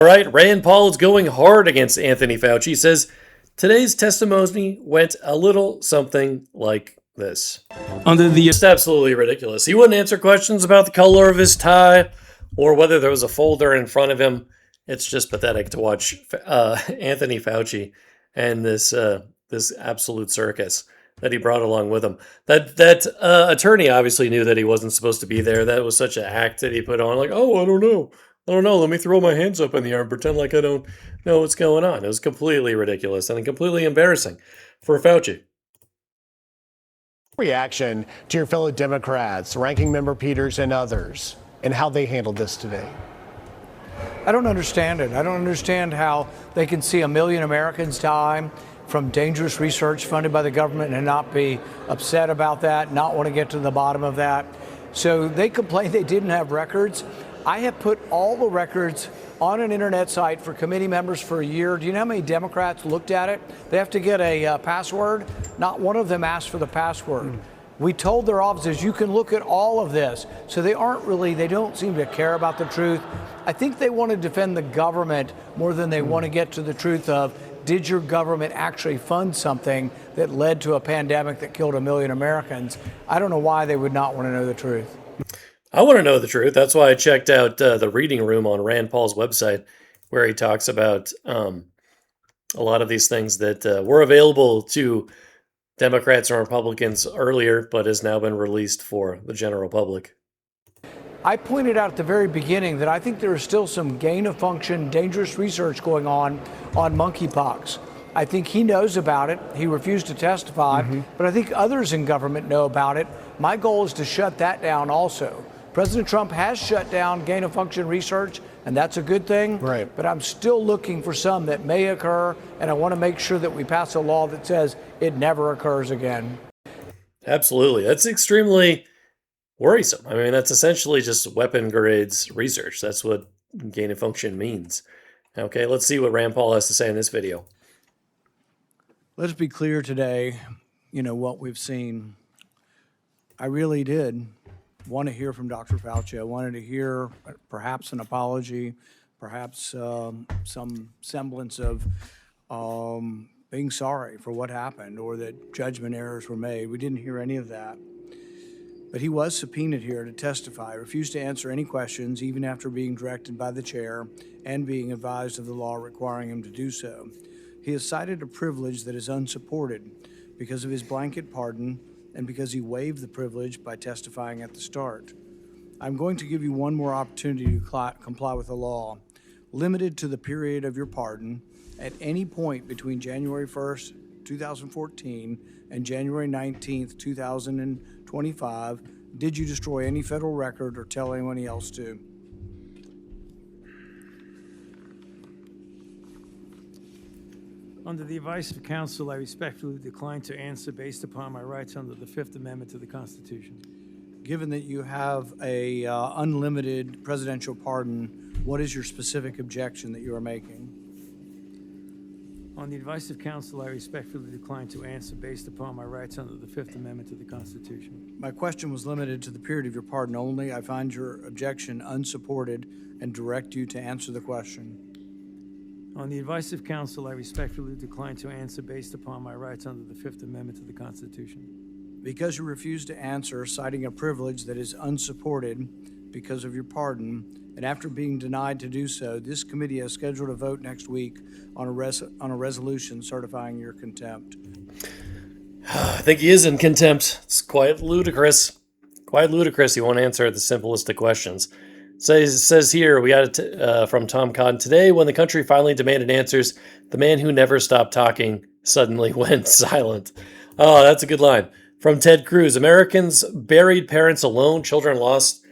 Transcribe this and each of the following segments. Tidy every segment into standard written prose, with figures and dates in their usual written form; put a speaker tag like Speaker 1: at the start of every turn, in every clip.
Speaker 1: All right, Rand Paul is going hard against Anthony Fauci. He says today's testimony went a little something like this. Just absolutely ridiculous. He wouldn't answer questions about the color of his tie or whether there was a folder in front of him. It's just pathetic to watch Anthony Fauci and this absolute circus that he brought along with him. That attorney obviously knew that he wasn't supposed to be there. That was such an act that he put on, like, oh, I don't know. Let me throw my hands up in the air and pretend like I don't know what's going on. It was completely ridiculous and completely embarrassing for Fauci.
Speaker 2: Reaction to your fellow Democrats, Ranking Member Peters and others, and how they handled this today?
Speaker 3: I don't understand it. I don't understand how they can see 1 million Americans die from dangerous research funded by the government and not be upset about that, not want to get to the bottom of that. So they complain they didn't have records. I have put all the records on an internet site for committee members for a year. Do you know how many Democrats looked at it? They have to get a password. Not one of them asked for the password. We told their offices, you can look at all of this. So they don't seem to care about the truth. I think they want to defend the government more than they want to get to the truth of, did your government actually fund something that led to a pandemic that killed 1 million Americans? I don't know why they would not want to know the truth.
Speaker 1: I want to know the truth. That's why I checked out the reading room on Rand Paul's website, where he talks about a lot of these things that were available to Democrats and Republicans earlier, but has now been released for the general public.
Speaker 3: I pointed out at the very beginning that I think there is still some gain-of-function, dangerous research going on monkeypox. I think he knows about it. He refused to testify, but I think others in government know about it. My goal is to shut that down also. President Trump has shut down gain-of-function research, and that's a good thing.
Speaker 2: Right.
Speaker 3: But I'm still looking for some that may occur, and I want to make sure that we pass a law that says it never occurs again.
Speaker 1: Absolutely. That's extremely worrisome. I mean, that's essentially just weapon grades research. That's what gain-of-function means. Okay, let's see what Rand Paul has to say in this video.
Speaker 3: Let's be clear today, what we've seen. I really did want to hear from Dr. Fauci. I wanted to hear perhaps an apology, perhaps some semblance of being sorry for what happened or that judgment errors were made. We didn't hear any of that. But he was subpoenaed here to testify, refused to answer any questions, even after being directed by the chair and being advised of the law requiring him to do so. He has cited a privilege that is unsupported because of his blanket pardon and because he waived the privilege by testifying at the start. I'm going to give you one more opportunity to comply with the law, limited to the period of your pardon. At any point between January 1st, 2014 and January 19th, 2025, did you destroy any federal record or tell anyone else to?
Speaker 4: Under the advice of counsel, I respectfully decline to answer based upon my rights under the Fifth Amendment to the Constitution.
Speaker 3: Given that you have a unlimited presidential pardon, what is your specific objection that you are making?
Speaker 4: On the advice of counsel, I respectfully decline to answer based upon my rights under the Fifth Amendment to the Constitution.
Speaker 3: My question was limited to the period of your pardon only. I find your objection unsupported and direct you to answer the question.
Speaker 4: On the advice of counsel, I respectfully decline to answer based upon my rights under the Fifth Amendment to the Constitution.
Speaker 3: Because you refuse to answer, citing a privilege that is unsupported because of your pardon, and after being denied to do so, this committee has scheduled a vote next week on a resolution certifying your contempt.
Speaker 1: I think he is in contempt. It's quite ludicrous. Quite ludicrous. He won't answer the simplest of questions. Says here, we got it from Tom Cotton. Today, when the country finally demanded answers, the man who never stopped talking suddenly went silent. Oh, that's a good line. From Ted Cruz, Americans buried parents alone. Children lost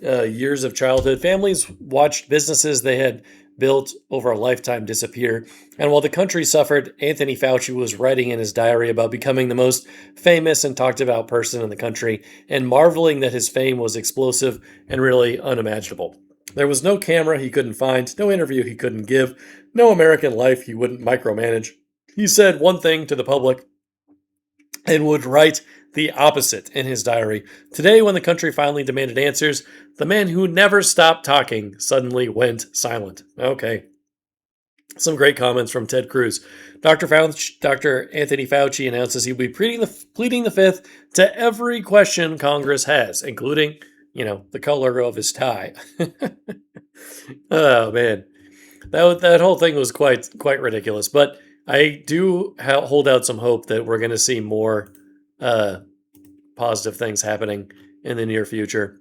Speaker 1: years of childhood. Families watched businesses they had built over a lifetime disappear. And while the country suffered, Anthony Fauci was writing in his diary about becoming the most famous and talked about person in the country and marveling that his fame was explosive and really unimaginable. There was no camera he couldn't find, no interview he couldn't give, no American life he wouldn't micromanage. He said one thing to the public and would write the opposite in his diary. Today, when the country finally demanded answers, the man who never stopped talking suddenly went silent. Okay. Some great comments from Ted Cruz. Dr. Anthony Fauci announces he'll be pleading the fifth to every question Congress has, including, the color of his tie. Oh, man. That whole thing was quite ridiculous. But I do hold out some hope that we're going to see more positive things happening in the near future.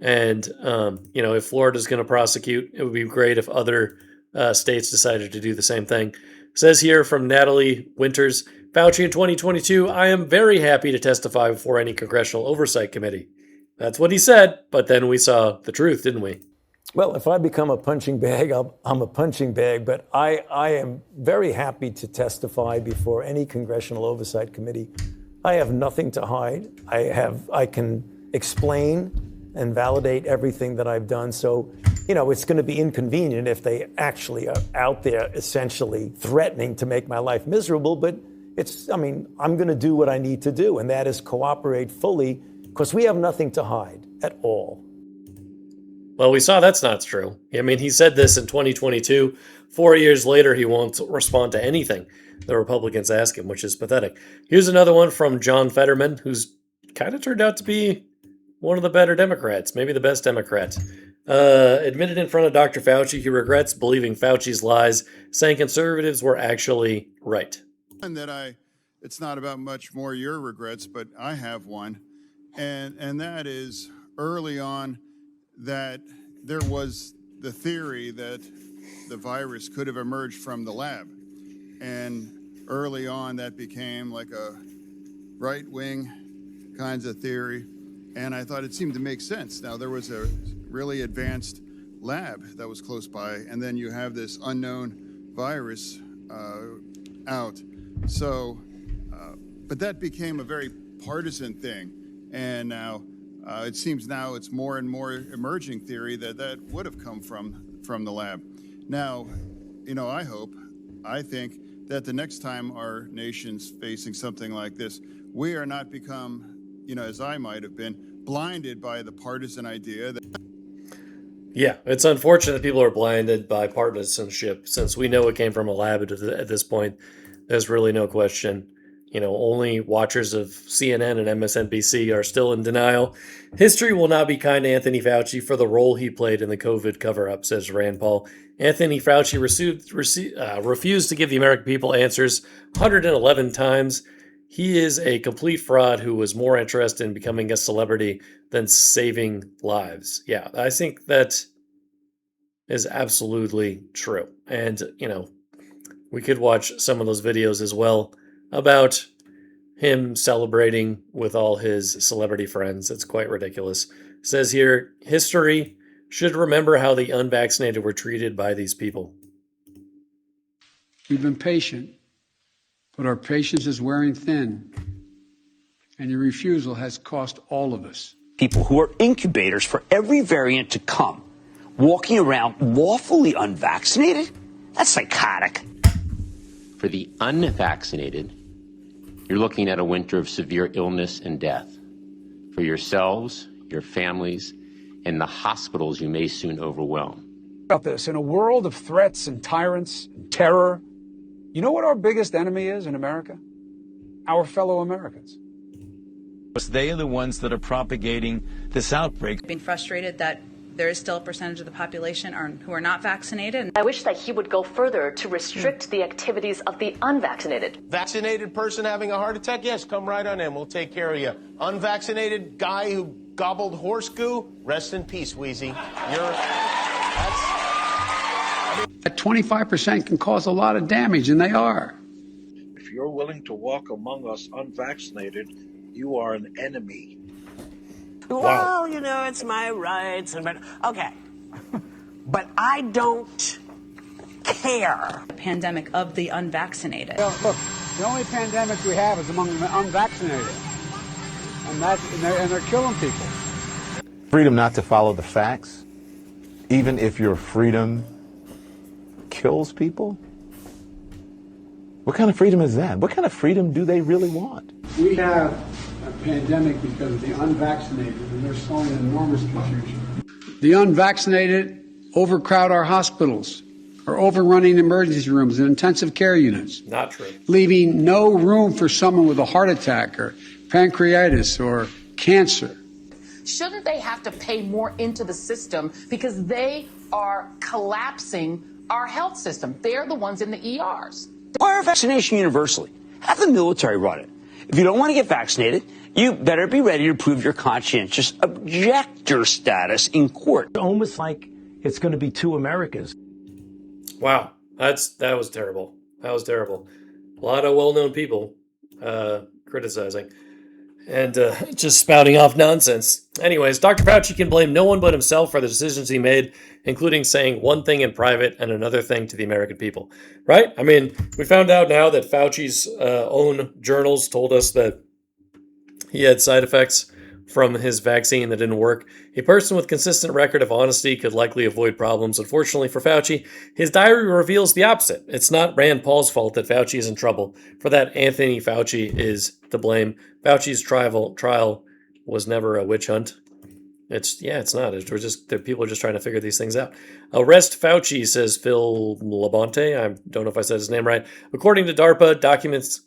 Speaker 1: And, if Florida's going to prosecute, it would be great if other states decided to do the same thing. Says here from Natalie Winters, Fauci in 2022, I am very happy to testify before any congressional oversight committee. That's what he said, but then we saw the truth, didn't we?
Speaker 5: Well, if I become a punching bag, I'm a punching bag, but I am very happy to testify before any congressional oversight committee. I have nothing to hide. I can explain and validate everything that I've done. So, it's going to be inconvenient if they actually are out there essentially threatening to make my life miserable. But I'm going to do what I need to do, and that is cooperate fully because we have nothing to hide at all.
Speaker 1: Well, we saw that's not true. He said this in 2022. 4 years later, he won't respond to anything the Republicans ask him, which is pathetic. Here's another one from John Fetterman, who's kind of turned out to be one of the better Democrats, maybe the best Democrat. Admitted in front of Dr. Fauci he regrets believing Fauci's lies, saying conservatives were actually right.
Speaker 6: And that it's not about much more your regrets, but I have one. And that is early on that there was the theory that the virus could have emerged from the lab. And early on that became like a right-wing kinds of theory. And I thought it seemed to make sense. Now, there was a really advanced lab that was close by, and then you have this unknown virus out. So, but that became a very partisan thing. And now it seems now it's more and more emerging theory that would have come from the lab. Now, I think that the next time our nation's facing something like this, we are not become, as I might have been, blinded by the partisan idea.
Speaker 1: Yeah, it's unfortunate that people are blinded by partisanship, since we know it came from a lab at this point. There's really no question. Only watchers of CNN and MSNBC are still in denial. History will not be kind to Anthony Fauci for the role he played in the COVID cover-up, says Rand Paul. Anthony Fauci refused to give the American people answers 111 times. He is a complete fraud who was more interested in becoming a celebrity than saving lives. Yeah, I think that is absolutely true. And, we could watch some of those videos as well about him celebrating with all his celebrity friends. It's quite ridiculous. It says here, history should remember how the unvaccinated were treated by these people.
Speaker 7: We've been patient, but our patience is wearing thin, and your refusal has cost all of us.
Speaker 8: People who are incubators for every variant to come, walking around lawfully unvaccinated? That's psychotic.
Speaker 9: For the unvaccinated, you're looking at a winter of severe illness and death. For yourselves, your families, and the hospitals you may soon overwhelm.
Speaker 7: About this, in a world of threats and tyrants and terror, you know what our biggest enemy is in America? Our fellow Americans.
Speaker 10: They are the ones that are propagating this outbreak.
Speaker 11: Being frustrated that there is still a percentage of the population who are not vaccinated.
Speaker 12: I wish that he would go further to restrict the activities of the unvaccinated.
Speaker 13: Vaccinated person having a heart attack? Yes, come right on in. We'll take care of you. Unvaccinated guy who gobbled horse goo? Rest in peace, Wheezy.
Speaker 7: That 25% can cause a lot of damage, and they are.
Speaker 14: If you're willing to walk among us unvaccinated, you are an enemy.
Speaker 15: Well, it's my rights. Okay. But I don't care.
Speaker 11: Pandemic of the unvaccinated.
Speaker 7: Well, look, the only pandemic we have is among the unvaccinated. And they're killing people.
Speaker 16: Freedom not to follow the facts, even if your freedom kills people? What kind of freedom is that? What kind of freedom do they really want?
Speaker 7: We have a pandemic because of the unvaccinated, and they're sowing enormous confusion. The unvaccinated overcrowd our hospitals,
Speaker 17: are overrunning emergency rooms and intensive care units.
Speaker 1: Not true.
Speaker 17: Leaving no room for someone with a heart attack or pancreatitis or cancer.
Speaker 18: Shouldn't they have to pay more into the system because they are collapsing our health system? They're the ones in the ERs.
Speaker 8: Require vaccination universally. Have the military run it. If you don't want to get vaccinated, you better be ready to prove your conscientious objector status in court.
Speaker 5: Almost like it's going to be two Americas.
Speaker 1: Wow, that was terrible. That was terrible. A lot of well-known people criticizing and just spouting off nonsense. Anyways, Dr. Fauci can blame no one but himself for the decisions he made, including saying one thing in private and another thing to the American people. Right? I mean, we found out now that Fauci's own journals told us that he had side effects from his vaccine that didn't work. A person with consistent record of honesty could likely avoid problems. Unfortunately for Fauci, his diary reveals the opposite. It's not Rand Paul's fault that Fauci is in trouble. For that, Anthony Fauci is to blame. Fauci's trial was never a witch hunt. It's not. People are just trying to figure these things out. Arrest Fauci, says Phil Labonte. I don't know if I said his name right. According to DARPA documents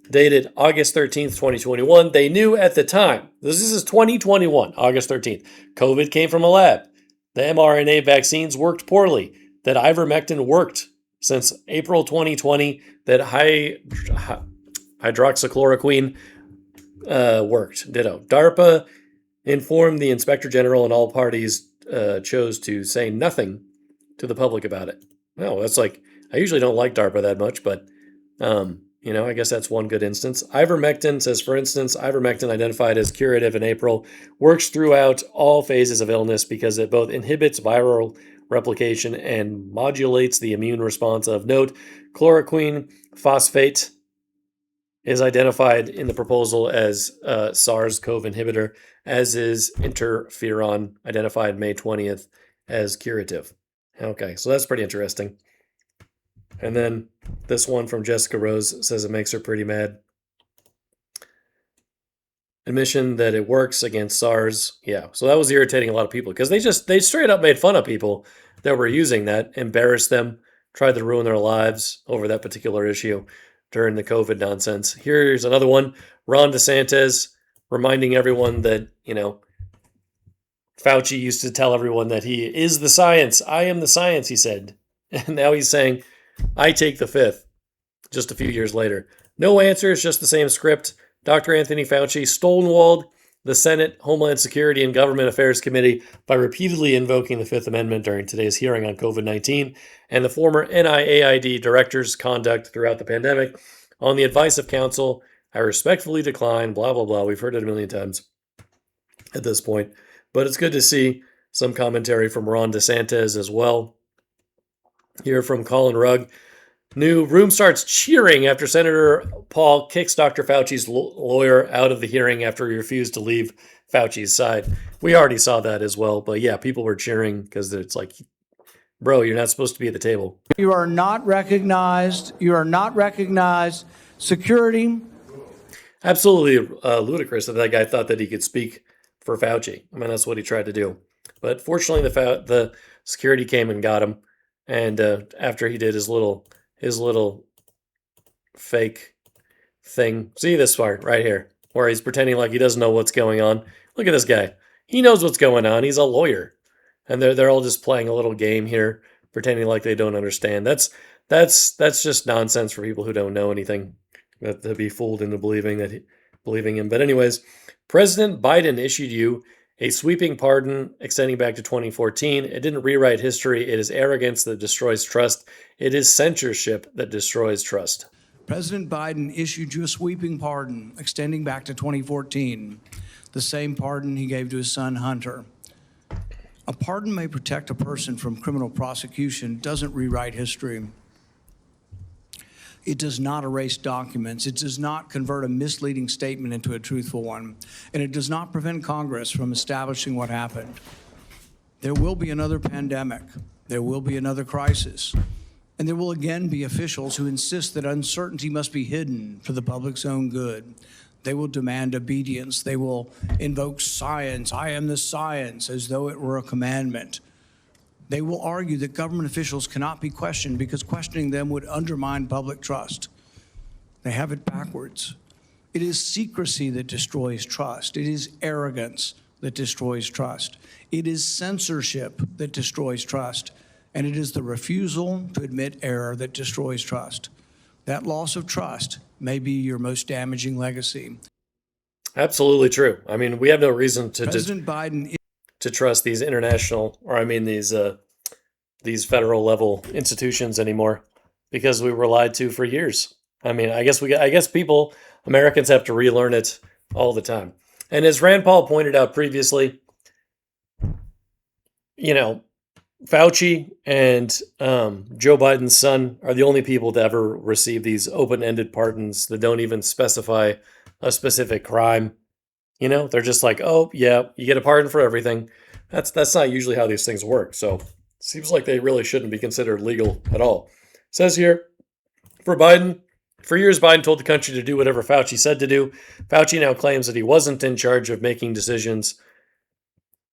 Speaker 1: dated August 13th, 2021, they knew at the time, this is 2021, August 13th, COVID came from a lab. The mRNA vaccines worked poorly, that ivermectin worked since April 2020, that hydroxychloroquine worked. Ditto. DARPA informed the Inspector General and all parties chose to say nothing to the public about it. No, that's like, I usually don't like DARPA that much, but I guess that's one good instance. Ivermectin says, for instance, ivermectin identified as curative in April works throughout all phases of illness because it both inhibits viral replication and modulates the immune response. Of note, chloroquine phosphate is identified in the proposal as a SARS-CoV inhibitor, as is interferon, identified May 20th as curative. Okay, so that's pretty interesting. And then this one from Jessica Rose says it makes her pretty mad. Admission that it works against SARS. Yeah, so that was irritating a lot of people because they straight up made fun of people that were using that, embarrassed them, tried to ruin their lives over that particular issue during the COVID nonsense. Here's another one. Ron DeSantis reminding everyone that, Fauci used to tell everyone that he is the science. I am the science, he said. And now he's saying, I take the fifth, just a few years later. No answers, just the same script. Dr. Anthony Fauci stonewalled the Senate Homeland Security and Government Affairs Committee by repeatedly invoking the Fifth Amendment during today's hearing on COVID-19 and the former NIAID director's conduct throughout the pandemic. On the advice of counsel, I respectfully decline, blah, blah, blah. We've heard it a million times at this point. But it's good to see some commentary from Ron DeSantis as well. Here from Colin Rugg. New room starts cheering after Senator Paul kicks Dr. Fauci's lawyer out of the hearing after he refused to leave Fauci's side. We already saw that as well. But yeah, people were cheering because it's like, bro, you're not supposed to be at the table.
Speaker 3: You are not recognized. You are not recognized. Security.
Speaker 1: Absolutely ludicrous that guy thought that he could speak for Fauci. I mean, that's what he tried to do. But fortunately, the security came and got him. And after he did his little fake thing, see this part right here, where he's pretending like he doesn't know what's going on. Look at this guy. He knows what's going on. He's a lawyer, and they're all just playing a little game here, pretending like they don't understand. That's just nonsense for people who don't know anything, to be fooled into believing him. But anyways, President Biden issued you a sweeping pardon extending back to 2014. It didn't rewrite history. It is arrogance that destroys trust. It is censorship that destroys trust.
Speaker 3: President Biden issued you a sweeping pardon extending back to 2014, the same pardon he gave to his son Hunter. A pardon may protect a person from criminal prosecution, doesn't rewrite history. It does not erase documents. It does not convert a misleading statement into a truthful one. And it does not prevent Congress from establishing what happened. There will be another pandemic. There will be another crisis. And there will again be officials who insist that uncertainty must be hidden for the public's own good. They will demand obedience. They will invoke science. I am the science, as though it were a commandment. They will argue that government officials cannot be questioned because questioning them would undermine public trust. They have it backwards. It is secrecy that destroys trust. It is arrogance that destroys trust. It is censorship that destroys trust. And it is the refusal to admit error that destroys trust. That loss of trust may be your most damaging legacy.
Speaker 1: Absolutely true. I mean, we have no reason to
Speaker 3: President Biden
Speaker 1: to trust these international, or I mean these federal level institutions anymore, because we were lied to for years. I mean, I guess people, Americans, have to relearn it all the time. And as Rand Paul pointed out previously, you know, Fauci and Joe Biden's son are the only people to ever receive these open-ended pardons that don't even specify a specific crime. You know, they're just like, oh, yeah, you get a pardon for everything. That's not usually how these things work. So it seems like they really shouldn't be considered legal at all. It says here, for Biden, for years, Biden told the country to do whatever Fauci said to do. Fauci now claims that he wasn't in charge of making decisions,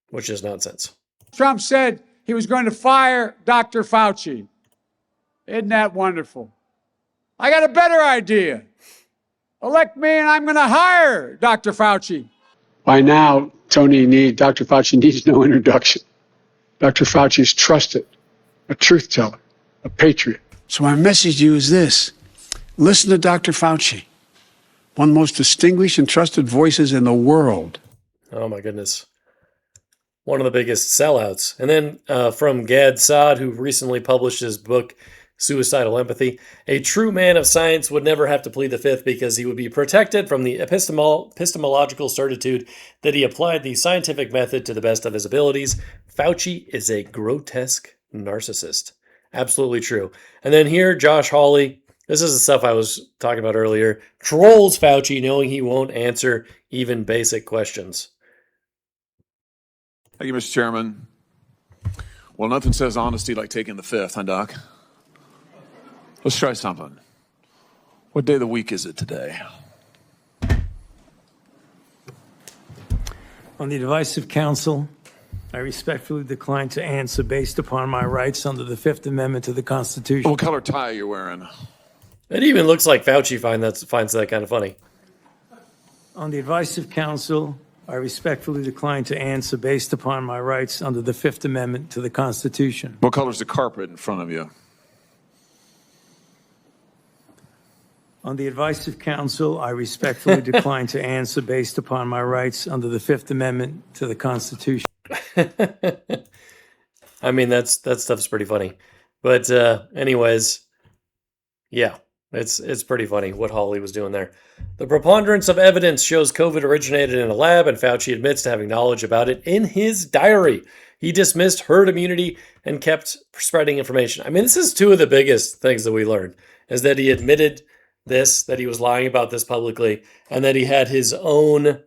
Speaker 1: which is nonsense.
Speaker 17: Trump said he was going to fire Dr. Fauci. Isn't that wonderful? I got a better idea. Elect me and I'm going to hire Dr. Fauci. By now, Dr. Fauci needs no introduction. Dr. Fauci is trusted, a truth teller, a patriot. So my message to you is this. Listen to Dr. Fauci, one of the most distinguished and trusted voices in the world.
Speaker 1: Oh my goodness. One of the biggest sellouts. And then from Gad Saad, who recently published his book, Suicidal Empathy, a true man of science would never have to plead the fifth because he would be protected from the epistemological certitude that he applied the scientific method to the best of his abilities. Fauci is a grotesque narcissist. Absolutely true. And then here, Josh Hawley, this is the stuff I was talking about earlier, trolls Fauci knowing he won't answer even basic questions.
Speaker 19: Thank you, Mr. Chairman. Well, nothing says honesty like taking the fifth, huh, Doc? Let's try something. What day of the week is it today?
Speaker 4: On the advice of counsel, I respectfully decline to answer based upon my rights under the Fifth Amendment to the Constitution.
Speaker 19: What color tie are you wearing?
Speaker 1: It even looks like Fauci finds that kind of funny.
Speaker 4: On the advice of counsel, I respectfully decline to answer based upon my rights under the Fifth Amendment to the Constitution.
Speaker 19: What color is the carpet in front of you?
Speaker 4: On the advice of counsel, I respectfully decline to answer based upon my rights under the Fifth Amendment to the Constitution.
Speaker 1: I mean, that stuff's pretty funny. But anyways, yeah, it's pretty funny what Hawley was doing there. The preponderance of evidence shows COVID originated in a lab, and Fauci admits to having knowledge about it in his diary. He dismissed herd immunity and kept spreading information. I mean, this is two of the biggest things that we learned, is that he admitted this, that he was lying about this publicly, and that he had his own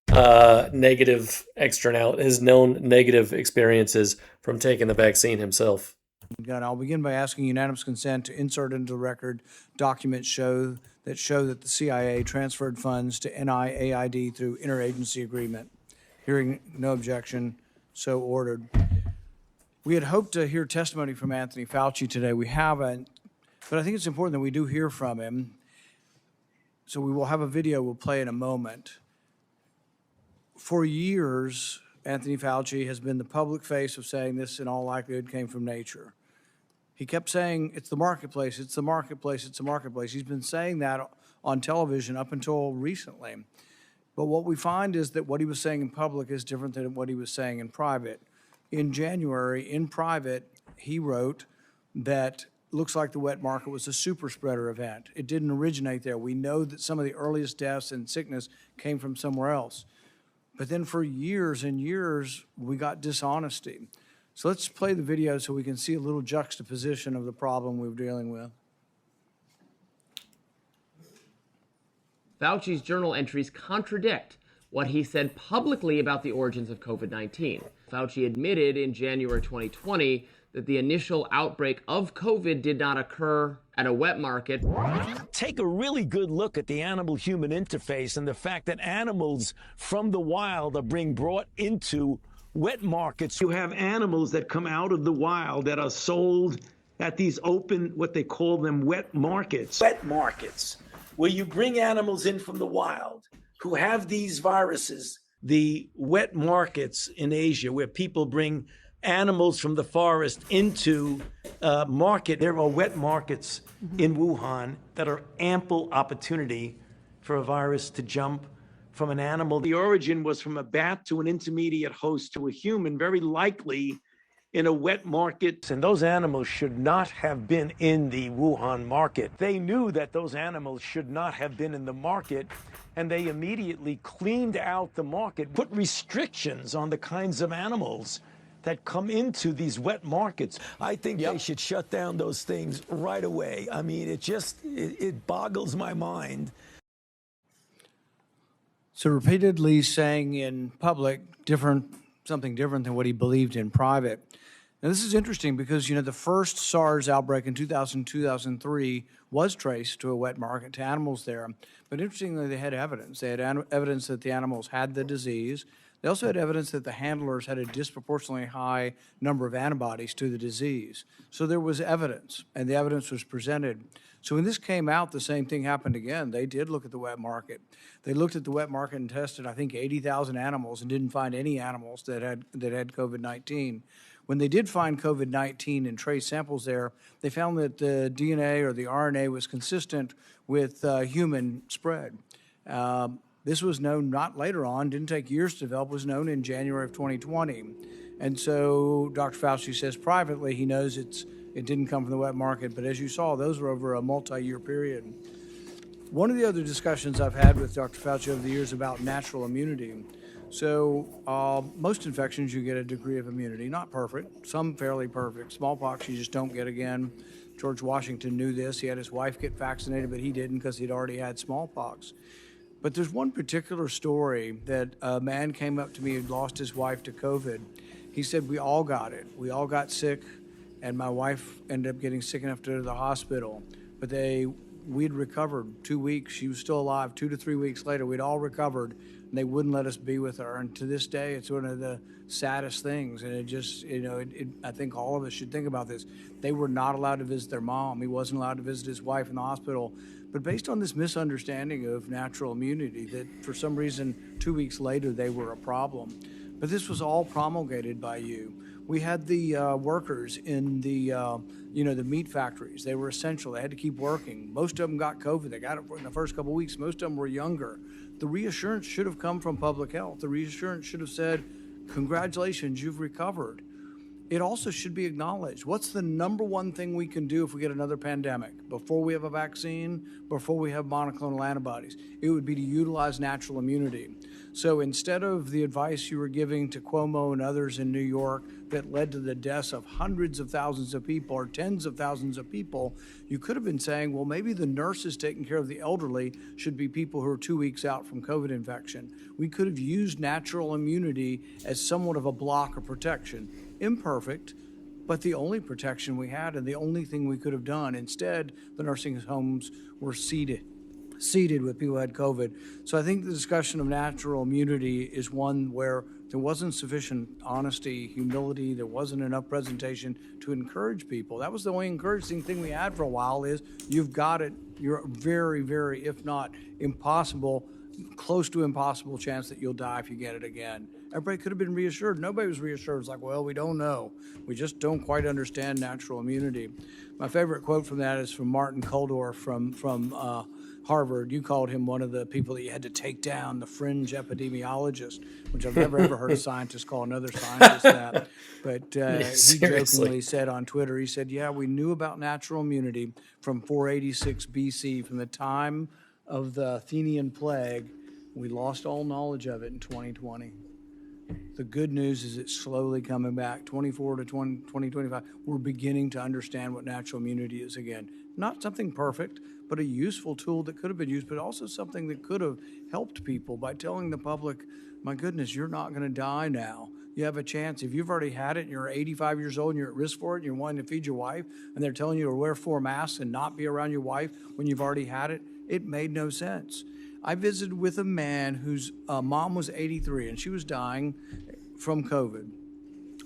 Speaker 1: negative externality, his known negative experiences from taking the vaccine himself.
Speaker 3: God, I'll begin by asking unanimous consent to insert into the record documents show that the CIA transferred funds to NIAID through interagency agreement. Hearing no objection, so ordered. We had hoped to hear testimony from Anthony Fauci today. We haven't, but I think it's important that we do hear from him. So we will have a video we'll play in a moment. For years, Anthony Fauci has been the public face of saying this in all likelihood came from nature. He kept saying, it's the marketplace, it's the marketplace, it's the marketplace. He's been saying that on television up until recently. But what we find is that what he was saying in public is different than what he was saying in private. In January, in private, he wrote that looks like the wet market was a super spreader event. It didn't originate there. We know that some of the earliest deaths and sickness came from somewhere else. But then for years and years, we got dishonesty. So let's play the video so we can see a little juxtaposition of the problem we're dealing with.
Speaker 20: Fauci's journal entries contradict what he said publicly about the origins of COVID-19. Fauci admitted in January 2020 that the initial outbreak of COVID did not occur at a wet market.
Speaker 10: Take a really good look at the animal-human interface and the fact that animals from the wild are being brought into
Speaker 5: wet markets. You have animals that come out of the wild that are sold at these open, what they call them, wet markets. Wet markets, where you bring animals in from the wild who have these viruses. The wet markets in Asia, where people bring animals from the forest into market. There are wet markets in Wuhan that are ample opportunity for a virus to jump from an animal. The origin was from a bat to an intermediate host to a human, very likely in a wet market. And those animals should not have been in the Wuhan market. They knew that those animals should not have been in the market, and they immediately cleaned out the market, put restrictions on the kinds of animals that come into these wet markets. I think they should shut down those things right away. I mean, it boggles my mind.
Speaker 3: So repeatedly saying in public something different than what he believed in private. Now, this is interesting because, the first SARS outbreak in 2003 was traced to a wet market, to animals there. But interestingly, they had evidence. They had evidence that the animals had the disease. They also had evidence that the handlers had a disproportionately high number of antibodies to the disease. So there was evidence, and the evidence was presented. So when this came out, the same thing happened again. They did look at the wet market. They looked at the wet market and tested, I think, 80,000 animals and didn't find any animals that had COVID-19. When they did find COVID-19 and trace samples there, they found that the DNA or the RNA was consistent with human spread. This was known not later on, didn't take years to develop, was known in January of 2020. And so Dr. Fauci says privately he knows it didn't come from the wet market, but as you saw, those were over a multi-year period. One of the other discussions I've had with Dr. Fauci over the years about natural immunity. So most infections, you get a degree of immunity, not perfect, some fairly perfect. Smallpox, you just don't get again. George Washington knew this. He had his wife get vaccinated, but he didn't because he'd already had smallpox. But there's one particular story that a man came up to me who'd lost his wife to COVID. He said, we all got it. We all got sick, and my wife ended up getting sick enough to go to the hospital. But we'd recovered 2 weeks. She was still alive. 2 to 3 weeks later, we'd all recovered, and they wouldn't let us be with her. And to this day, it's one of the saddest things. And it just, I think all of us should think about this. They were not allowed to visit their mom. He wasn't allowed to visit his wife in the hospital. But based on this misunderstanding of natural immunity, that for some reason 2 weeks later they were a problem. But this was all promulgated by you. We had the workers in the meat factories. They were essential. They had to keep working. Most of them got COVID. They got it in the first couple of weeks. Most of them were younger. The reassurance should have come from public health. The reassurance should have said, congratulations, you've recovered. It also should be acknowledged. What's the number one thing we can do if we get another pandemic? Before we have a vaccine, before we have monoclonal antibodies, it would be to utilize natural immunity. So instead of the advice you were giving to Cuomo and others in New York that led to the deaths of hundreds of thousands of people or tens of thousands of people, you could have been saying, well, maybe the nurses taking care of the elderly should be people who are 2 weeks out from COVID infection. We could have used natural immunity as somewhat of a block of protection. Imperfect, but the only protection we had and the only thing we could have done. Instead, the nursing homes were seated with people who had COVID. So I think the discussion of natural immunity is one where there wasn't sufficient honesty, humility, there wasn't enough presentation to encourage people. That was the only encouraging thing we had for a while is you've got it. You're very, very, if not impossible, close to impossible chance that you'll die if you get it again. Everybody could have been reassured. Nobody was reassured. It's like, well, we don't know. We just don't quite understand natural immunity. My favorite quote from that is from Martin Kulldorff from Harvard. You called him one of the people that you had to take down, the fringe epidemiologist, which I've never ever heard a scientist call another scientist that. But he jokingly said on Twitter, he said, yeah, we knew about natural immunity from 486 BC, from the time of the Athenian plague. We lost all knowledge of it in 2020. The good news is it's slowly coming back. 24 to 2025, we're beginning to understand what natural immunity is again. Not something perfect, but a useful tool that could have been used, but also something that could have helped people by telling the public, my goodness, you're not going to die now. You have a chance. If you've already had it and you're 85 years old and you're at risk for it and you're wanting to feed your wife and they're telling you to wear 4 masks and not be around your wife when you've already had it, it made no sense. I visited with a man whose mom was 83 and she was dying from COVID.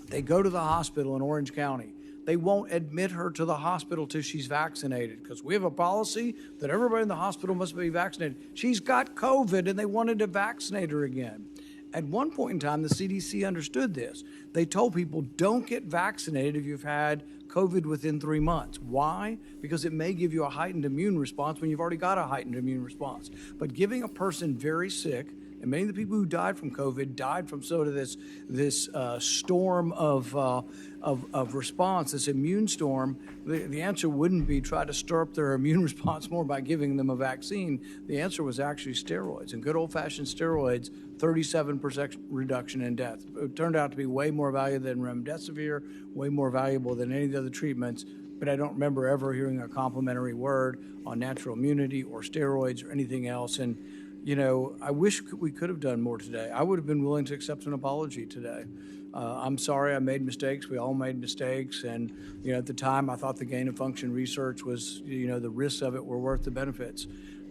Speaker 3: They go to the hospital in Orange County. They won't admit her to the hospital till she's vaccinated because we have a policy that everybody in the hospital must be vaccinated. She's got COVID and they wanted to vaccinate her again. At one point in time, the CDC understood this. They told people, don't get vaccinated if you've had COVID within 3 months. Why? Because it may give you a heightened immune response when you've already got a heightened immune response. But giving a person very sick, and many of the people who died from COVID died from sort of this storm of response, this immune storm. The answer wouldn't be try to stir up their immune response more by giving them a vaccine. The answer was actually steroids, and good old-fashioned steroids, 37% reduction in death. It turned out to be way more valuable than remdesivir, way more valuable than any of the other treatments, but I don't remember ever hearing a complimentary word on natural immunity or steroids or anything else. And you know, I wish we could have done more today. I would have been willing to accept an apology today. I'm sorry I made mistakes. We all made mistakes. And, you know, at the time, I thought the gain of function research was, you know, the risks of it were worth the benefits.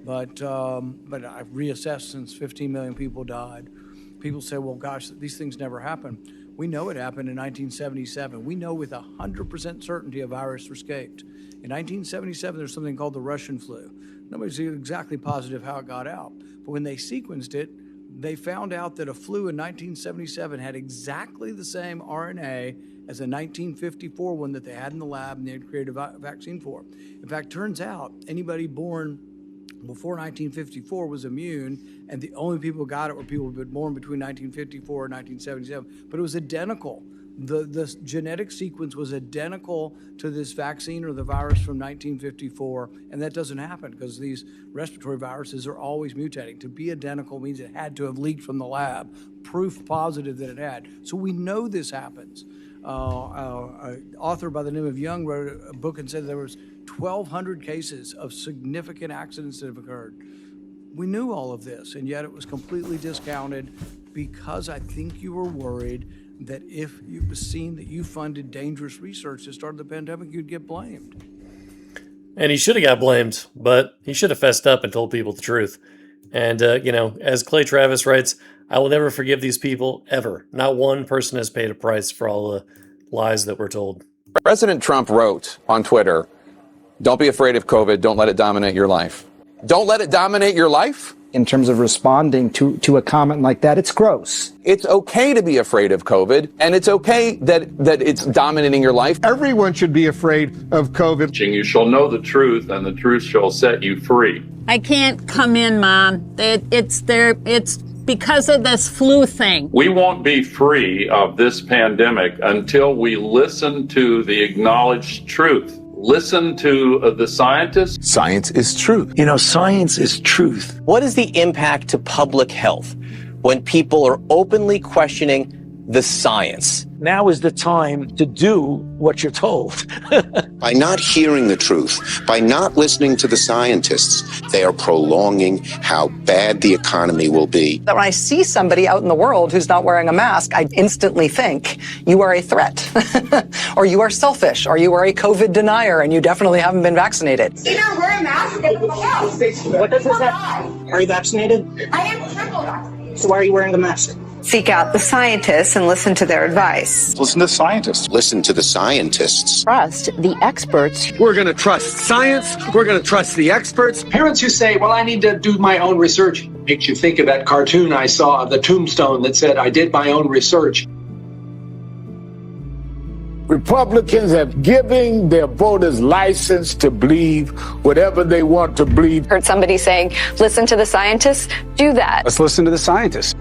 Speaker 3: But I've reassessed since 15 million people died. People say, well, gosh, these things never happen. We know it happened in 1977. We know with 100% certainty a virus escaped. In 1977, there's something called the Russian flu. Nobody's exactly positive how it got out. But when they sequenced it, they found out that a flu in 1977 had exactly the same RNA as a 1954 one that they had in the lab and they had created a vaccine for. In fact, turns out anybody born before 1954 was immune, and the only people who got it were people who had been born between 1954 and 1977. But it was identical. The genetic sequence was identical to this vaccine or the virus from 1954, and that doesn't happen because these respiratory viruses are always mutating. To be identical means it had to have leaked from the lab, proof positive that it had. So we know this happens. An author by the name of Young wrote a book and said there was 1,200 cases of significant accidents that have occurred. We knew all of this, and yet it was completely discounted because I think you were worried that if it was seen that you funded dangerous research that started the pandemic, you'd get blamed.
Speaker 1: And he should have got blamed, but he should have fessed up and told people the truth. And, you know, as Clay Travis writes, I will never forgive these people, ever. Not one person has paid a price for all the lies that were told.
Speaker 21: President Trump wrote on Twitter, don't be afraid of COVID. Don't let it dominate your life. Don't let it dominate your life?
Speaker 22: In terms of responding to a comment like that, it's gross.
Speaker 21: It's okay to be afraid of COVID, and it's okay that it's dominating your life.
Speaker 2: Everyone should be afraid of COVID.
Speaker 23: You shall know the truth, and the truth shall set you free.
Speaker 24: I can't come in, Mom. It's because of this flu thing.
Speaker 23: We won't be free of this pandemic until we listen to the acknowledged truth. Listen to the scientists.
Speaker 21: Science is truth.
Speaker 25: You know, science is truth. What is the impact to public health when people are openly questioning the science?
Speaker 4: Now is the time to do what you're told.
Speaker 26: By not hearing the truth, by not listening to the scientists, they are prolonging how bad the economy will be.
Speaker 27: When I see somebody out in the world who's not wearing a mask, I instantly think you are a threat, or you are selfish, or you are a COVID denier, and you definitely haven't been vaccinated.
Speaker 28: Either wear a mask or get the fuck out.
Speaker 29: What does this have? Are you vaccinated?
Speaker 28: I am triple vaccinated.
Speaker 29: So why are you wearing the mask?
Speaker 28: Seek out the scientists and listen to their advice.
Speaker 26: Listen to scientists. Listen to the scientists.
Speaker 28: Trust the experts.
Speaker 30: We're going to trust science. We're going to trust the experts.
Speaker 7: Parents who say, well, I need to do my own research, makes you think of that cartoon I saw of the tombstone that said, I did my own research.
Speaker 31: Republicans have given their voters license to believe whatever they want to believe.
Speaker 28: Heard somebody saying, listen to the scientists. Do that.
Speaker 7: Let's listen to the scientists.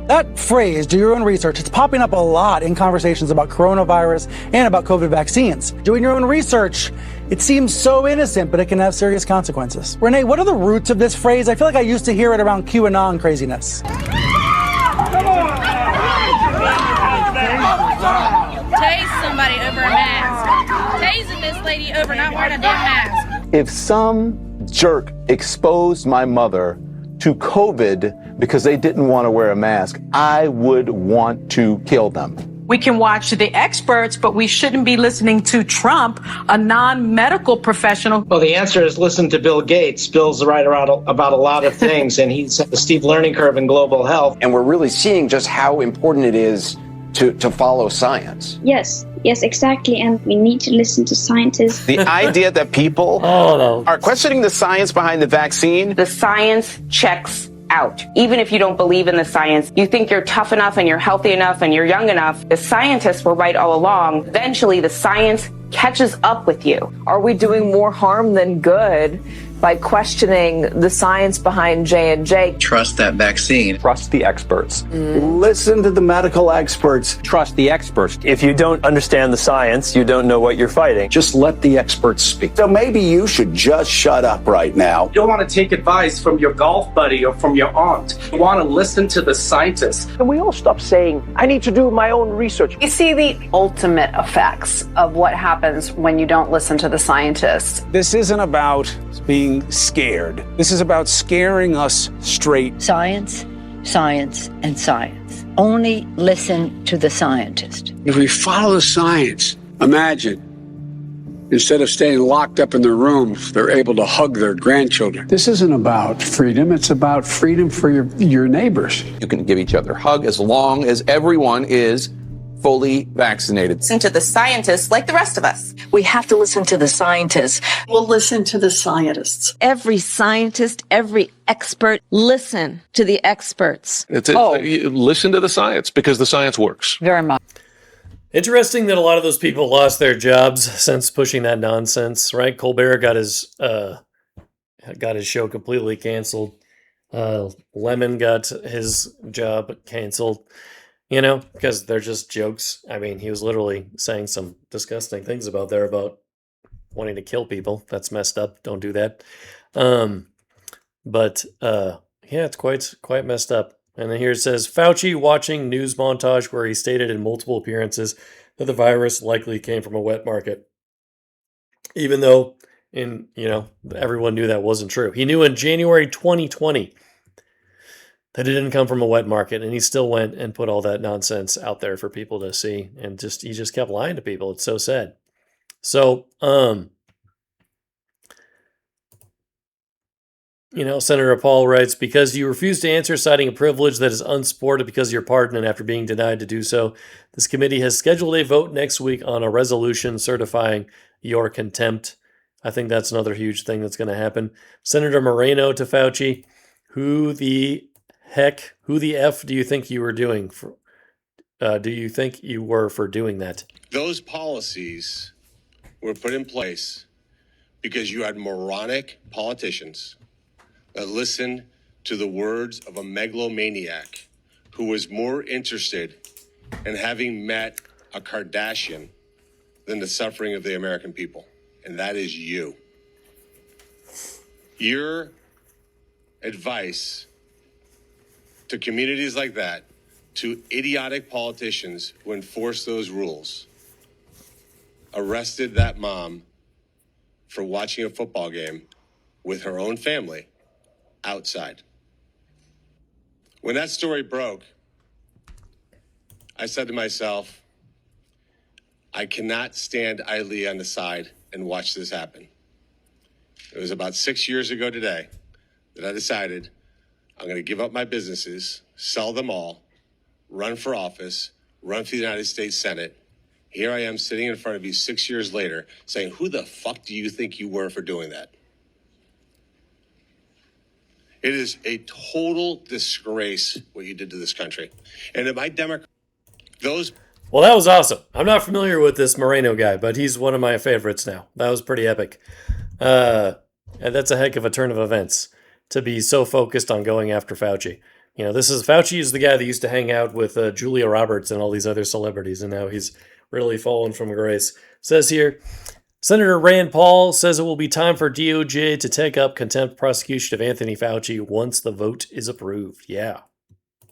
Speaker 3: That phrase, do your own research, it's popping up a lot in conversations about coronavirus and about COVID vaccines. Doing your own research, it seems so innocent, but it can have serious consequences. Renee, what are the roots of this phrase? I feel like I used to hear it around QAnon craziness.
Speaker 11: Tase somebody over a mask. Tasing this lady over not wearing a damn mask.
Speaker 21: If some jerk exposed my mother to COVID because they didn't want to wear a mask, I would want to kill them.
Speaker 6: We can watch the experts, but we shouldn't be listening to Trump, a non-medical professional.
Speaker 29: Well, the answer is listen to Bill Gates. Bill's right about a lot of things, and he's a steep learning curve in global health.
Speaker 8: And we're really seeing just how important it is to follow science.
Speaker 9: Yes, exactly. And we need to listen to scientists.
Speaker 26: The idea that people are questioning the science behind the vaccine.
Speaker 28: The science checks out. Even if you don't believe in the science, you think you're tough enough and you're healthy enough and you're young enough. The scientists were right all along. Eventually, the science catches up with you.
Speaker 12: Are we doing more harm than good by questioning the science behind J&J?
Speaker 13: Trust that vaccine.
Speaker 14: Trust the experts. Listen to the medical experts. Trust the experts. If you don't understand the science, you don't know what you're fighting.
Speaker 31: Just let the experts speak. So maybe you should just shut up right now.
Speaker 15: You don't want to take advice from your golf buddy or from your aunt. You want to listen to the scientists.
Speaker 14: Can we all stop saying, I need to do my own research?
Speaker 27: You see the ultimate effects of what happens when you don't listen to the scientists.
Speaker 7: This isn't about being scared. This is about scaring us straight.
Speaker 16: Science, science, and science. Only listen to the scientist.
Speaker 31: If we follow the science, imagine, instead of staying locked up in their rooms, they're able to hug their grandchildren. This isn't about freedom. It's about freedom for your neighbors.
Speaker 21: You can give each other a hug as long as everyone is fully vaccinated.
Speaker 28: Listen to the scientists like the rest of us.
Speaker 16: We have to listen to the scientists.
Speaker 28: We'll listen to the scientists.
Speaker 24: Every scientist, every expert, listen to the experts.
Speaker 17: Listen to the science because the science works.
Speaker 16: Very much.
Speaker 1: Interesting that a lot of those people lost their jobs since pushing that nonsense, right? Colbert got his show completely canceled. Lemon got his job canceled. Because they're just jokes. I mean, he was literally saying some disgusting things about wanting to kill people. That's messed up. Don't do that. But it's quite messed up. And then here it says, Fauci watching news montage where he stated in multiple appearances that the virus likely came from a wet market. Even though, everyone knew that wasn't true. He knew in January 2020 that it didn't come from a wet market, and he still went and put all that nonsense out there for people to see, and he just kept lying to people. It's so sad. So, Senator Paul writes, because you refuse to answer citing a privilege that is unsupported because of your pardon, and after being denied to do so, this committee has scheduled a vote next week on a resolution certifying your contempt. I think that's another huge thing that's going to happen. Senator Moreno to Fauci, who the F do you think you were doing? Do you think you were for doing that?
Speaker 18: Those policies were put in place because you had moronic politicians that listened to the words of a megalomaniac who was more interested in having met a Kardashian than the suffering of the American people. And that is you. Your advice to communities like that, to idiotic politicians who enforce those rules, arrested that mom for watching a football game with her own family outside. When that story broke, I said to myself, I cannot stand idly on the side and watch this happen. It was about 6 years ago today that I decided I'm going to give up my businesses, sell them all, run for office, run for the United States Senate. Here I am sitting in front of you 6 years later saying, who the fuck do you think you were for doing that? It is a total disgrace what you did to this country. And in my
Speaker 1: Well, that was awesome. I'm not familiar with this Moreno guy, but he's one of my favorites now. That was pretty epic. And that's a heck of a turn of events to be so focused on going after Fauci. Fauci is the guy that used to hang out with Julia Roberts and all these other celebrities, and now he's really fallen from grace. Says here, Senator Rand Paul says it will be time for DOJ to take up contempt prosecution of Anthony Fauci once the vote is approved. Yeah.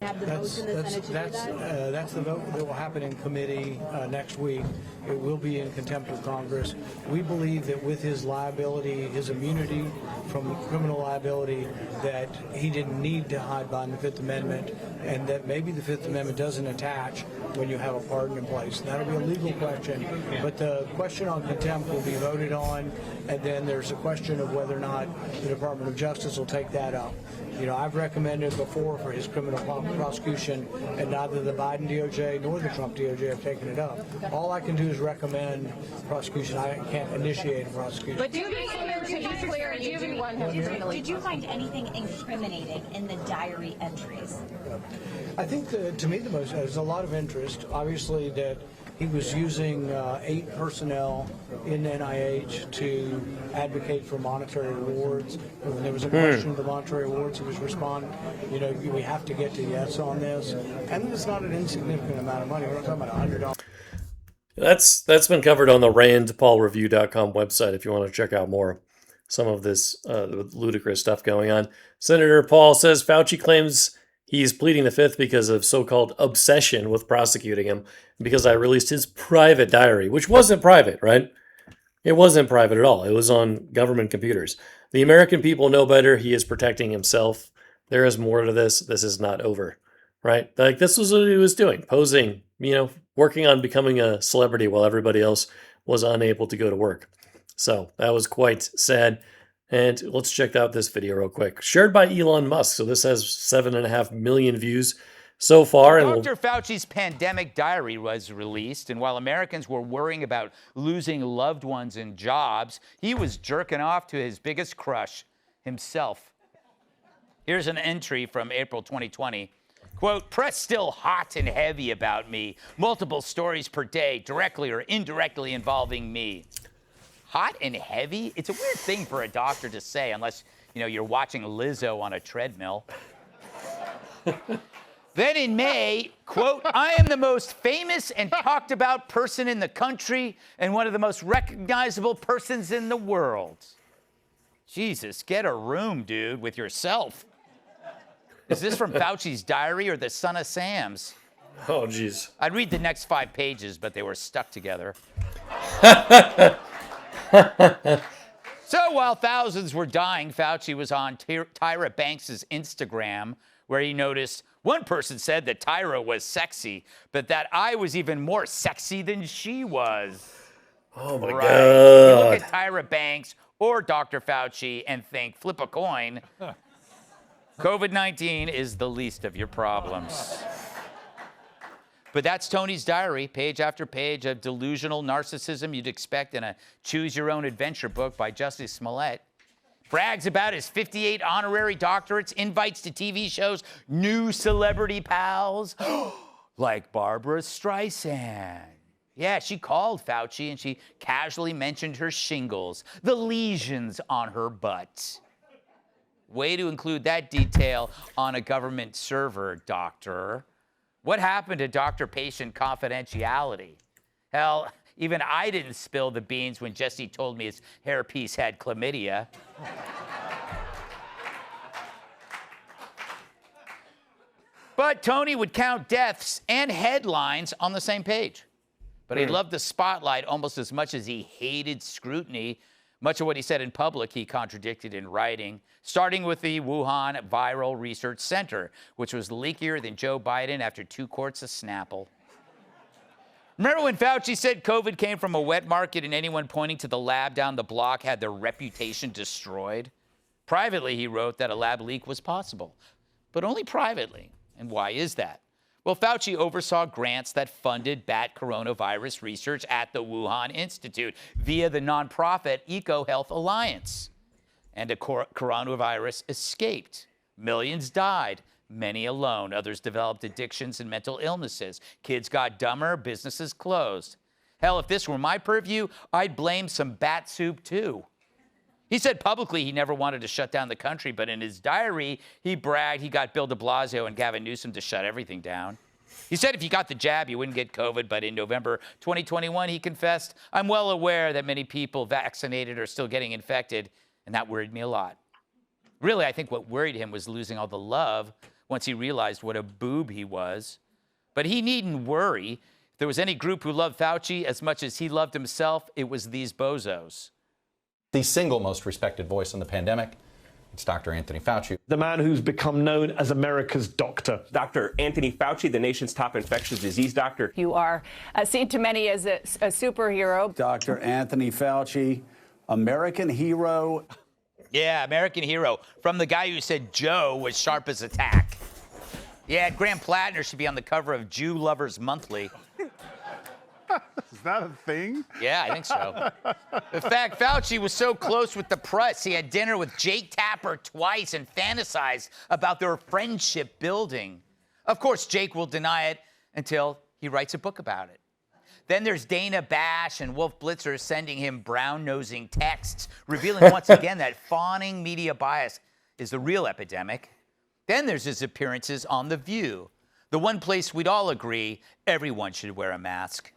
Speaker 3: That's the vote that will happen in committee next week. It will be in contempt of Congress. We believe that with his liability, his immunity from criminal liability, that he didn't need to hide behind the Fifth Amendment, and that maybe the Fifth Amendment doesn't attach when you have a pardon in place. And that'll be a legal question, but the question on contempt will be voted on, and then there's a question of whether or not the Department of Justice will take that up. You know, I've recommended before for his criminal prosecution, and neither the Biden DOJ nor the Trump DOJ have taken it up. All I can do is recommend prosecution. I can't initiate a prosecution.
Speaker 2: But did you find anything incriminating in the diary entries?
Speaker 3: I think to me there's a lot of interest. Obviously that he was using 8 personnel in NIH to advocate for monetary rewards. And when there was a question of the monetary rewards, he was responding, you know, we have to get to yes on this. And it's not an insignificant amount of money. We're not talking about $100.
Speaker 1: That's been covered on the RandPaulReview.com website if you want to check out more. Some of this ludicrous stuff going on. Senator Paul says Fauci claims he's pleading the fifth because of so-called obsession with prosecuting him, because I released his private diary, which wasn't private, right? It wasn't private at all. It was on government computers. The American people know better. He is protecting himself. There is more to this. This is not over, right? Like, this was what he was doing, posing, you know, working on becoming a celebrity while everybody else was unable to go to work. So that was quite sad. And let's check out this video real quick. Shared by Elon Musk. So this has 7.5 million views so far.
Speaker 4: Dr. Fauci's pandemic diary was released, and while Americans were worrying about losing loved ones and jobs, he was jerking off to his biggest crush, himself. Here's an entry from April 2020. Quote, press still hot and heavy about me. Multiple stories per day, directly or indirectly involving me. Hot and heavy? It's a weird thing for a doctor to say, unless, you know, you're watching Lizzo on a treadmill. Then in May, quote, I am the most famous and talked about person in the country and one of the most recognizable persons in the world. Jesus, get a room, dude, with yourself. Is this from Fauci's diary or the Son of Sam's?
Speaker 1: Oh, geez.
Speaker 4: I'd read the next 5 pages, but they were stuck together. So while thousands were dying, Fauci was on Tyra Banks' Instagram, where he noticed one person said that Tyra was sexy, but that I was even more sexy than she was.
Speaker 1: Oh, my
Speaker 4: God.
Speaker 1: God.
Speaker 4: You look at Tyra Banks or Dr. Fauci and think, flip a coin. COVID-19 is the least of your problems. But that's Tony's diary, page after page of delusional narcissism you'd expect in a choose-your-own-adventure book by Justice Smollett. Brags about his 58 honorary doctorates, invites to TV shows new celebrity pals, like Barbara Streisand. Yeah, she called Fauci and she casually mentioned her shingles, the lesions on her butt. Way to include that detail on a government server, doctor. What happened to doctor-patient confidentiality? Hell, even I didn't spill the beans when Jesse told me his hairpiece had chlamydia. But Tony would count deaths and headlines on the same page. But he loved the spotlight almost as much as he hated scrutiny. Much of what he said in public, he contradicted in writing, starting with the Wuhan Viral Research Center, which was leakier than Joe Biden after 2 quarts of Snapple. Remember when Fauci said COVID came from a wet market and anyone pointing to the lab down the block had their reputation destroyed? Privately, he wrote that a lab leak was possible, but only privately. And why is that? Well, Fauci oversaw grants that funded bat coronavirus research at the Wuhan Institute via the nonprofit EcoHealth Alliance. And a coronavirus escaped. Millions died, many alone. Others developed addictions and mental illnesses. Kids got dumber, businesses closed. Hell, if this were my purview, I'd blame some bat soup too. He said publicly he never wanted to shut down the country, but in his diary, he bragged he got Bill de Blasio and Gavin Newsom to shut everything down. He said if you got the jab, you wouldn't get COVID, but in November 2021, he confessed, I'm well aware that many people vaccinated are still getting infected, and that worried me a lot. Really, I think what worried him was losing all the love once he realized what a boob he was. But he needn't worry. If there was any group who loved Fauci as much as he loved himself, it was these bozos.
Speaker 5: The single most respected voice in the pandemic, It's Dr. Anthony Fauci.
Speaker 6: The man who's become known as America's doctor.
Speaker 10: Dr. Anthony Fauci, the nation's top infectious disease doctor.
Speaker 11: You are seen to many as a superhero.
Speaker 13: Dr. Anthony Fauci, American hero.
Speaker 4: Yeah, American hero. From the guy who said Joe was sharp as a tack. Yeah, Graham Plattner should be on the cover of Jew Lovers Monthly.
Speaker 19: Is that a thing?
Speaker 4: Yeah, I think so. In fact, Fauci was so close with the press, he had dinner with Jake Tapper twice and fantasized about their friendship building. Of course, Jake will deny it until he writes a book about it. Then there's Dana Bash and Wolf Blitzer sending him brown-nosing texts, revealing once again that fawning media bias is the real epidemic. Then there's his appearances on The View, the one place we'd all agree everyone should wear a mask.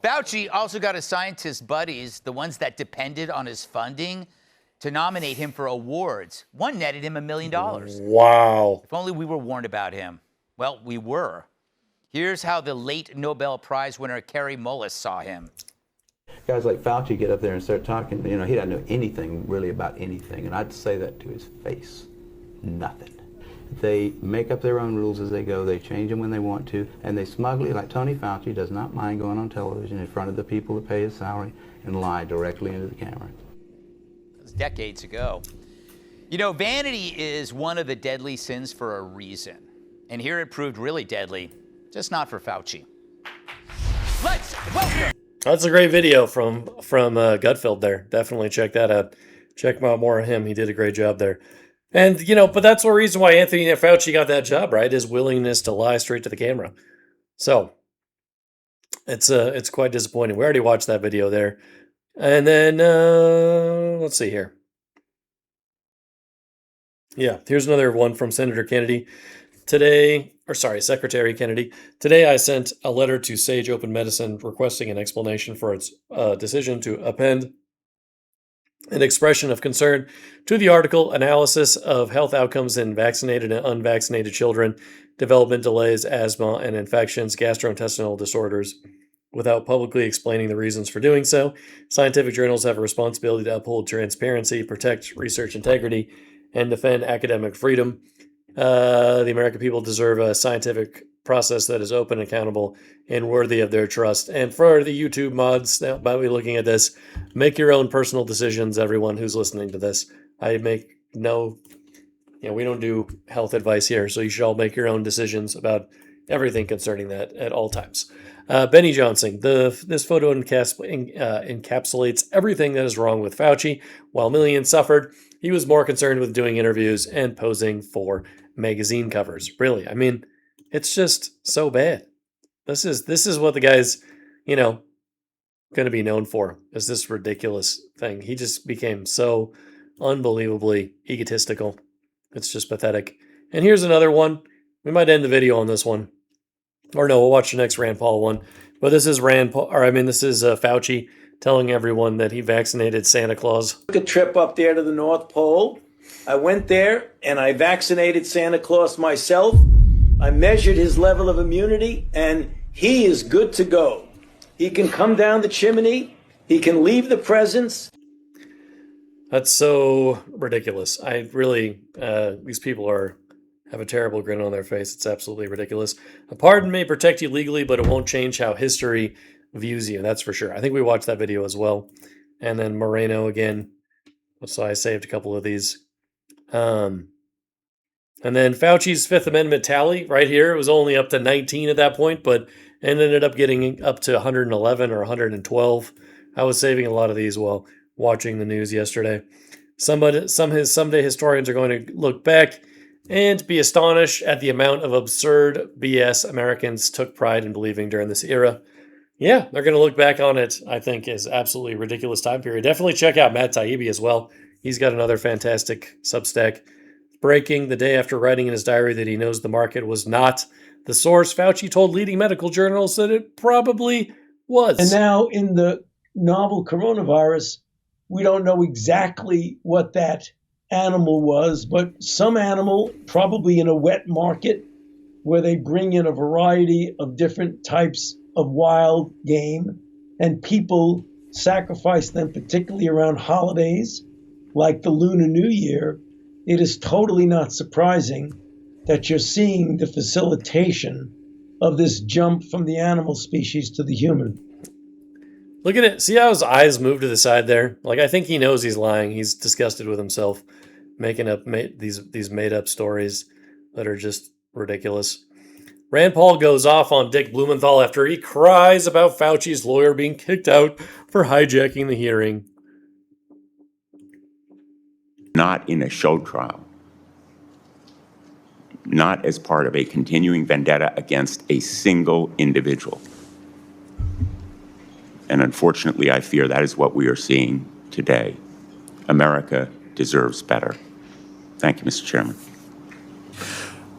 Speaker 4: Fauci also got his scientist buddies, the ones that depended on his funding, to nominate him for awards. One netted him $1 million.
Speaker 1: Wow.
Speaker 4: If only we were warned about him. Well, we were. Here's how the late Nobel Prize winner Kary Mullis saw him.
Speaker 20: Guys like Fauci get up there and start talking, he doesn't know anything really about anything, and I'd say that to his face. Nothing. They make up their own rules as they go, they change them when they want to, and they smugly, like Tony Fauci, does not mind going on television in front of the people that pay his salary and lie directly into the camera.
Speaker 4: That was decades ago. You know, vanity is one of the deadly sins for a reason. And here it proved really deadly, just not for Fauci. Let's welcome.
Speaker 1: That's a great video from Gutfeld there. Definitely check that out. Check out more of him. He did a great job there. And, but that's the reason why Anthony Fauci got that job, right? His willingness to lie straight to the camera. So, it's quite disappointing. We already watched that video there. And then, let's see here. Yeah, here's another one from Senator Kennedy. Secretary Kennedy. Today I sent a letter to Sage Open Medicine requesting an explanation for its decision to append an expression of concern to the article, analysis of health outcomes in vaccinated and unvaccinated children, development delays, asthma and infections, gastrointestinal disorders, without publicly explaining the reasons for doing so. Scientific journals have a responsibility to uphold transparency, protect research integrity, and defend academic freedom. The American people deserve a scientific process that is open, accountable, and worthy of their trust. And for the YouTube mods that might be looking at this, make your own personal decisions, everyone who's listening to this. I make no, we don't do health advice here, so you should all make your own decisions about everything concerning that at all times. Benny Johnson, this photo encapsulates everything that is wrong with Fauci. While millions suffered, he was more concerned with doing interviews and posing for magazine covers. Really, I mean, it's just so bad. This is what the guy's, going to be known for, is this ridiculous thing. He just became so unbelievably egotistical. It's just pathetic. And here's another one. We might end the video on this one. Or no, we'll watch the next Rand Paul one. But this is Fauci telling everyone that he vaccinated Santa Claus.
Speaker 22: Took a trip up there to the North Pole. I went there and I vaccinated Santa Claus myself. I measured his level of immunity and he is good to go. He can come down the chimney. He can leave the presents.
Speaker 1: That's so ridiculous. I really, these people have a terrible grin on their face. It's absolutely ridiculous. A pardon may protect you legally, but it won't change how history views you. That's for sure. I think we watched that video as well. And then Moreno again. So I saved a couple of these. And then Fauci's Fifth Amendment tally right here. It was only up to 19 at that point, but it ended up getting up to 111 or 112. I was saving a lot of these while watching the news yesterday. Someday historians are going to look back and be astonished at the amount of absurd BS Americans took pride in believing during this era. Yeah, they're going to look back on it, I think, as absolutely ridiculous time period. Definitely check out Matt Taibbi as well. He's got another fantastic Substack. Breaking the day after writing in his diary that he knows the market was not the source, Fauci told leading medical journals that it probably was.
Speaker 23: And now in the novel coronavirus, we don't know exactly what that animal was, but some animal, probably in a wet market, where they bring in a variety of different types of wild game, and people sacrifice them, particularly around holidays. like the Lunar New Year, it is totally not surprising that you're seeing the facilitation of this jump from the animal species to the human.
Speaker 1: Look at it. See how his eyes move to the side there? Like, I think he knows he's lying. He's disgusted with himself, making up these made-up stories that are just ridiculous. Rand Paul goes off on Dick Blumenthal after he cries about Fauci's lawyer being kicked out for hijacking the hearing.
Speaker 5: Not in a show trial. Not as part of a continuing vendetta against a single individual. And unfortunately, I fear that is what we are seeing today. America deserves better. Thank you, Mr. Chairman.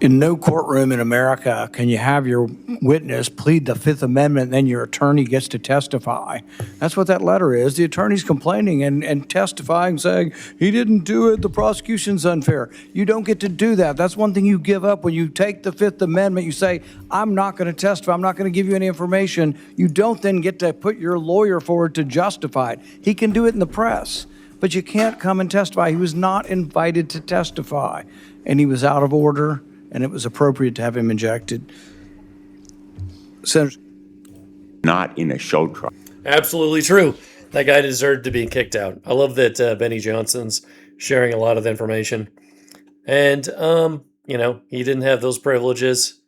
Speaker 3: In no courtroom in America can you have your witness plead the Fifth Amendment and then your attorney gets to testify. That's what that letter is. The attorney's complaining and testifying, saying, he didn't do it, the prosecution's unfair. You don't get to do that. That's one thing you give up when you take the Fifth Amendment. You say, I'm not going to testify. I'm not going to give you any information. You don't then get to put your lawyer forward to justify it. He can do it in the press, but you can't come and testify. He was not invited to testify, and he was out of order. And it was appropriate to have him injected. Senator.
Speaker 5: Not in a show trial.
Speaker 1: Absolutely true. That guy deserved to be kicked out. I love that Benny Johnson's sharing a lot of information. And, he didn't have those privileges.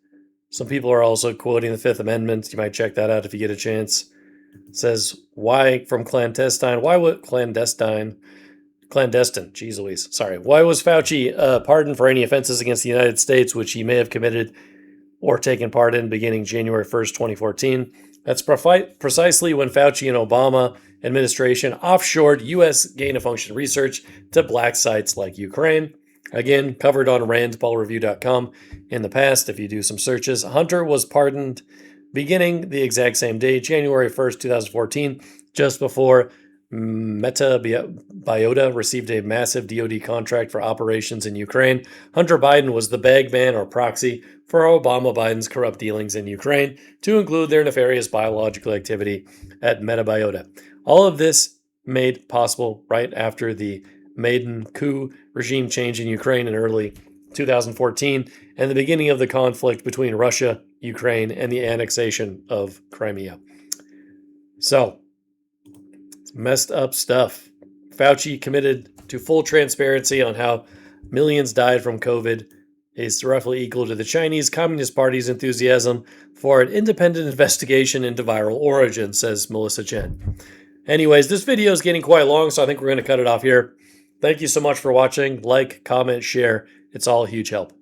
Speaker 1: Some people are also quoting the Fifth Amendment. You might check that out if you get a chance. It says, why from clandestine? Why would clandestine? Jeez Louise. Sorry. Why was Fauci pardoned for any offenses against the United States which he may have committed or taken part in beginning January 1st, 2014? That's precisely when Fauci and Obama administration offshored U.S. gain-of-function research to black sites like Ukraine. Again, covered on RandPaulReview.com in the past if you do some searches. Hunter was pardoned beginning the exact same day, January 1st, 2014, just before Meta Biota received a massive DoD contract for operations in Ukraine. Hunter Biden was the bagman or proxy for Obama Biden's corrupt dealings in Ukraine, to include their nefarious biological activity at Meta Biota. All of this made possible right after the Maidan coup regime change in Ukraine in early 2014 and the beginning of the conflict between Russia, Ukraine, and the annexation of Crimea. So, messed up stuff. Fauci committed to full transparency on how millions died from COVID is roughly equal to the Chinese Communist Party's enthusiasm for an independent investigation into viral origin, says Melissa Chen. Anyways, this video is getting quite long, so I think we're going to cut it off here. Thank you so much for watching. Like, comment, share. It's all a huge help.